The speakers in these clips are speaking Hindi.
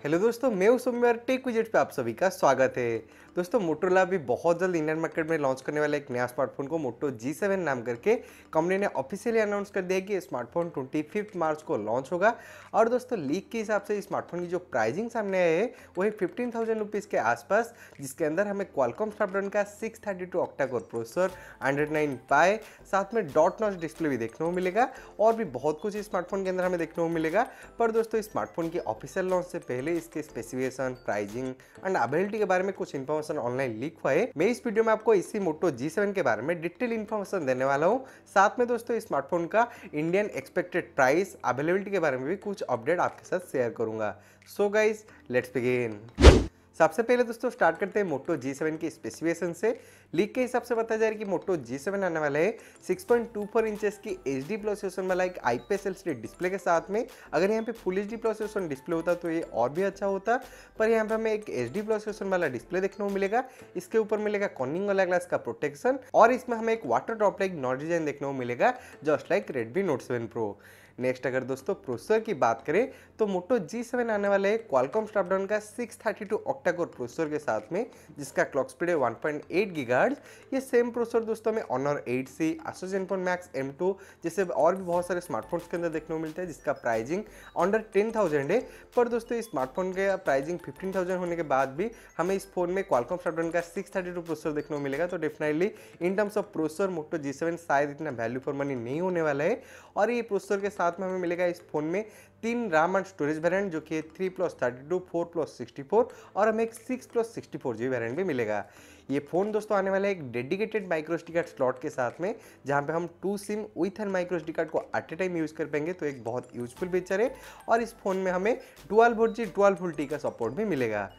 हेलो दोस्तों, मैं हूं सौम्य और टेक विजेट पे आप सभी का स्वागत है। दोस्तों, मोटोरोला भी बहुत जल्द इंडियन मार्केट में लॉन्च करने वाला एक नया स्मार्टफोन को मोटो G7 नाम करके कंपनी ने ऑफिशियली अनाउंस कर दिया कि ये स्मार्टफोन 25 मार्च को लॉन्च होगा। और दोस्तों, लीक के हिसाब से इस स्मार्टफोन की जो प्राइसिंग सामने आया है वो है 15,000 रुपीज़ के आसपास, जिसके अंदर हमें क्वालकॉम स्नैपड्रैगन का 632 ऑक्टा कोर प्रोसेसर, 109 पाई, साथ में डॉट नॉच डिस्प्ले भी देखने को मिलेगा और भी बहुत कुछ इस स्मार्टफोन के अंदर हमें देखने को मिलेगा। पर दोस्तों, इस स्मार्टफोन की ऑफिशियल लॉन्च से पहले इसके स्पेसिफिकेशन, प्राइसिंग एंड अवेलेबिलिटी के बारे में कुछ इन्फॉर्मेशन ऑनलाइन लीक हुआ है। मैं इस वीडियो में आपको इसी मोटो G7 के बारे में डिटेल इन्फॉर्मेशन देने वाला हूं। साथ में दोस्तों, इस स्मार्टफोन का इंडियन एक्सपेक्टेड प्राइस, अवेलेबिलिटी के बारे में भी कुछ अपडेट आपके साथ शेयर करूंगा। So guys, let's begin. सबसे पहले दोस्तों स्टार्ट करते हैं मोटो G7 की स्पेसिफिकेशन से। लीक के हिसाब से बताया जा रहा है कि मोटो G7 आने वाला है 6.24 इंचेस की HD प्लस रेजोल्यूशन वाला एक IPS LCD डिस्प्ले के साथ में। अगर यहाँ पे full HD plus resolution display होता तो ये और भी अच्छा होता, पर यहाँ पे हमें एक HD प्लस रेजोल्यूशन वाला डिस्प्ले देखने को मिलेगा। इसके ऊपर मिलेगा कॉर्निंग वाला ग्लास का प्रोटेक्शन और इसमें हमें एक water drop like not design देखने को मिलेगा, just like Redmi Note 7 Pro। Next अगर दोस्तों प्रोसेसर की बात करें तो मोटो G7 आने वाले क्वालकॉम स्नैपड्रैगन का 632 ऑक्टा कोर प्रोसेसर के साथ में, जिसका क्लॉक स्पीड है 1.8 गीगाहर्ट्ज। ये सेम प्रोसेसर दोस्तों में Honor 8C, Asus ZenFone Max M2 जैसे और भी बहुत सारे स्मार्टफोन्स के अंदर देखने को मिलता है, जिसका प्राइसिंग अंडर 10,000 है। पर दोस्तों, इस स्मार्टफोन के प्राइसिंग 15,000 होने के बाद भी हमें इस फोन में क्वालकॉम स्नैपड्रैगन का 632 प्रोसेसर देखने को मिलेगा। तो definitely in terms of processor Moto G7 शायद इतना वैल्यू फॉर मनी नहीं होने वाला है। और ये प्रोसेसर के साथ में हमें मिलेगा इस फोन में 3 रैम एंड स्टोरेज वेरिएंट, जो कि 3+32, 4+64 और हमें एक 6+64 GB वेरिएंट भी मिलेगा। ये फोन दोस्तों आने वाला है एक dedicated micro SD card slot के साथ में, जहां पे हम 2 SIM with an micro SD card को एट ए टाइम यूज कर पाएंगे। तो एक बहुत यूजफुल फीचर है। और इस फोन में हमें dual volt G dual volt T का सपोर्ट भी मिलेगा।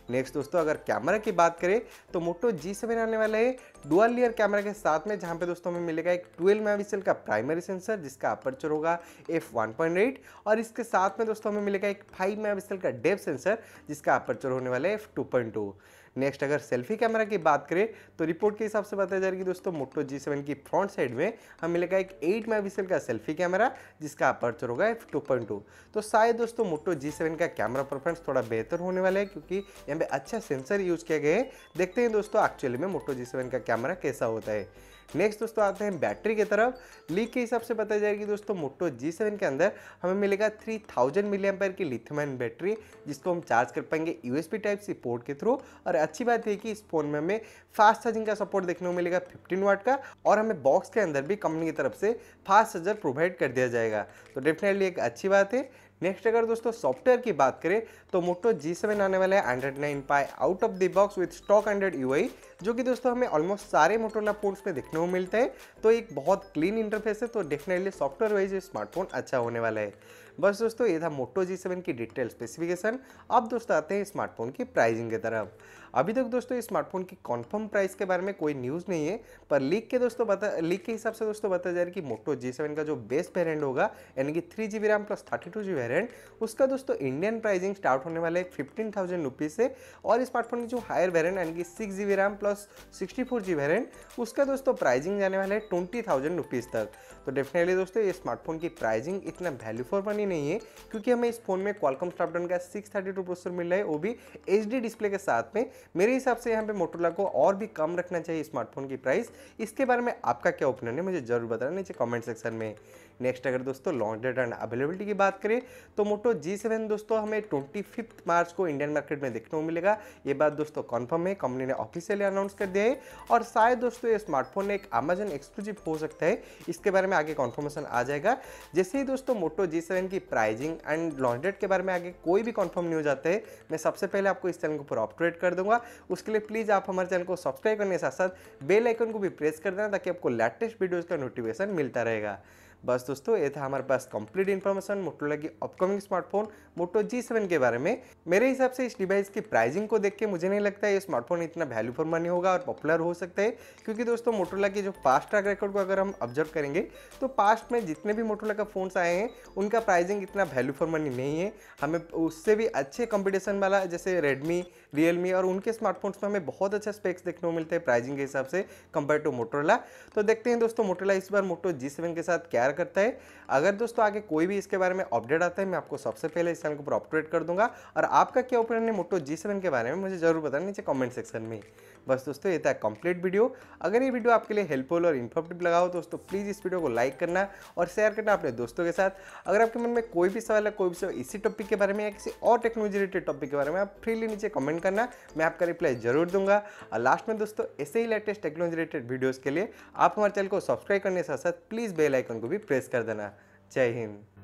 नेक्स्ट दोस्तों, अगर कैमरा की बात करें तो मोटो G7 आने वाला है डुअल लेयर कैमरा के साथ में, जहां पे दोस्तों हमें मिलेगा एक 12 मेगापिक्सल का प्राइमरी सेंसर, जिसका अपर्चर होगा f1.8 और इसके साथ में दोस्तों हमें मिलेगा एक 5 मेगापिक्सल का डेप्थ सेंसर, जिसका अपर्चर होने वाला है f2.2। नेक्स्ट अगर सेल्फी कैमरा की बात करें तो रिपोर्ट के हिसाब से बताया जा रहा है कि दोस्तों मोटो G7 की फ्रंट साइड में हमें मिलेगा एक 8 मेगापिक्सल का सेल्फी कैमरा, जिसका अपर्चर होगा f2.2। तो शायद दोस्तों मोटो G7 का कैमरा परफॉर्मेंस थोड़ा बेहतर होने वाला है, क्योंकि यहाँ पे अच्छा सेंसर यूज किया गया है। देखते हैं दोस्तों एक्चुअली में मोटो G7 का कैमरा कैसा होता है। नेक्स्ट दोस्तों आते हैं बैटरी की तरफ। लीक के हिसाब से बताया जाएगा कि दोस्तों मोटो G7 के अंदर हमें मिलेगा 3000 मिली एम्पीयर की लिथियम आयन बैटरी, जिसको हम चार्ज कर पाएंगे USB Type-C पोर्ट के थ्रू। और अच्छी बात है कि इस फोन में हमें फास्ट चार्जिंग का सपोर्ट देखने को मिलेगा 15 वाट का, और हमें बॉक्स के अंदर भी कंपनी की तरफ से फास्ट चार्जर प्रोवाइड कर दिया जाएगा। तो डेफिनेटली एक अच्छी बात है। नेक्स्ट अगर दोस्तों सॉफ्टवेयर की बात करें तो मोटो G7 आने वाला है 109 pie out of the box with stock Android UI, जो कि दोस्तों हमें ऑलमोस्ट सारे मोटोरोला फोन्स में देखने को मिलता है। तो एक बहुत क्लीन इंटरफेस है, तो डेफिनेटली सॉफ्टवेयर वाइज स्मार्टफोन अच्छा होने वाला है। बस दोस्तों, ये था मोटो G7 की डिटेल स्पेसिफिकेशन। अब दोस्तों आते हैं स्मार्टफोन की प्राइसिंग की तरफ। अभी तक दोस्तों इस स्मार्टफोन की कंफर्म प्राइस के बारे में कोई न्यूज़ नहीं है, पर लीक के हिसाब से दोस्तों बताया जा रहा है कि मोटो G7 का जो बेस वेरिएंट होगा, यानी कि 3GB RAM plus 32GB variant, उसका दोस्तों इंडियन प्राइसिंग स्टार्ट होने वाला है 15,000 रुपीज़ से। और स्मार्टफोन की जो हायर वेरिएंट यानी कि 6GB RAM plus 64GB variant, उसका दोस्तों प्राइसिंग जाने वाला है 20,000 रुपीज़ तक। तो डेफिनेटली दोस्तों ये स्मार्टफोन की प्राइसिंग इतना वैल्यू फॉर मनी नहीं है, क्योंकि हमें इस फोन में क्वालकॉम स्नैपड्रैगन का 632 प्रोसेसर मिल रहा है, वो भी HD डिस्प्ले के साथ में। मेरे हिसाब से यहाँ पे मोटोरोला को और भी कम रखना चाहिए स्मार्टफोन की प्राइस। इसके बारे में आपका क्या ओपिनियन है, मुझे जरूर बताना नीचे कमेंट सेक्शन में। नेक्स्ट अगर दोस्तों लॉन्च डेट एंड अवेलेबिलिटी की बात करें तो मोटो G7 दोस्तों हमें 25 मार्च को इंडियन मार्केट में देखने को मिलेगा। ये बात दोस्तों कंफर्म है, कंपनी ने ऑफिशियली अनाउंस कर दिया है। और शायद दोस्तों ये स्मार्टफोन एक अमेजन एक्सक्लूसिव हो सकता है, इसके बारे में आगे कंफर्मेशन आ जाएगा। जैसे ही दोस्तों मोटो G7 की प्राइसिंग एंड लॉन्च डेट के बारे में आगे कोई भी कंफर्म न्यूज आता है, मैं सबसे पहले आपको इस चैनल को पूरा अपडेट कर दूंगा। उसके लिए प्लीज आप हमारे चैनल को सब्सक्राइब करने के साथ साथ बेल आइकन को भी प्रेस कर देना, ताकि आपको लेटेस्ट वीडियोस का नोटिफिकेशन मिलता रहेगा। बस दोस्तों, ये था हमारे पास कंप्लीट इन्फॉर्मेशन मोटोरोला की अपकमिंग स्मार्टफोन मोटो G7 के बारे में। मेरे हिसाब से इस डिवाइस की प्राइसिंग को देख के मुझे नहीं लगता है ये स्मार्टफोन इतना वैल्यू फॉर मनी होगा और पॉपुलर हो सकता है, क्योंकि दोस्तों मोटोरोला की जो पास्ट ट्रैक रिकॉर्ड को अगर हम ऑब्जर्व करेंगे तो पास्ट में जितने भी मोटोरोला का फोन्स आए हैं उनका प्राइसिंग इतना वैल्यू फॉर मनी नहीं है। हमें उससे भी अच्छे कंपटीशन वाला जैसे रेडमी, रियलमी और उनके स्मार्टफोन्स में हमें बहुत अच्छा स्पेक्स देखने को मिलते हैं प्राइसिंग के हिसाब से कंपेयर टू मोटोरोला। तो देखते हैं दोस्तों मोटोरोला इस बार मोटो G7 के साथ क्या इंस्पायर करता है। अगर दोस्तों आगे कोई भी इसके बारे में अपडेट आता है, मैं आपको सबसे पहले इस चैनल के ऊपर अपडेट कर दूंगा। और आपका क्या ओपिनियन है मोटो G7 के बारे में मुझे जरूर बताना नीचे कमेंट सेक्शन में। बस दोस्तों ये था कंप्लीट वीडियो। अगर ये वीडियो आपके लिए हेल्पफुल और इन्फॉर्मेटिव लगा हो दोस्तों प्लीज़ इस वीडियो को लाइक करना और शेयर करना अपने दोस्तों के साथ। अगर आपके मन में कोई भी सवाल है, कोई भी सवाल इसी टॉपिक के बारे में या किसी और टेक्नोलॉजी रिलेटेड टॉपिक के बारे में, आप फ्रीली नीचे कमेंट करना, मैं आपका रिप्लाई जरूर दूंगा। और लास्ट में दोस्तों ऐसे ही लेटेस्ट टेक्नोलॉजी रिलेटेड वीडियोज़ के लिए आप हमारे चैनल को सब्सक्राइब करने के साथ साथ प्लीज़ बेल आइकन को भी प्रेस कर देना। जय हिंद।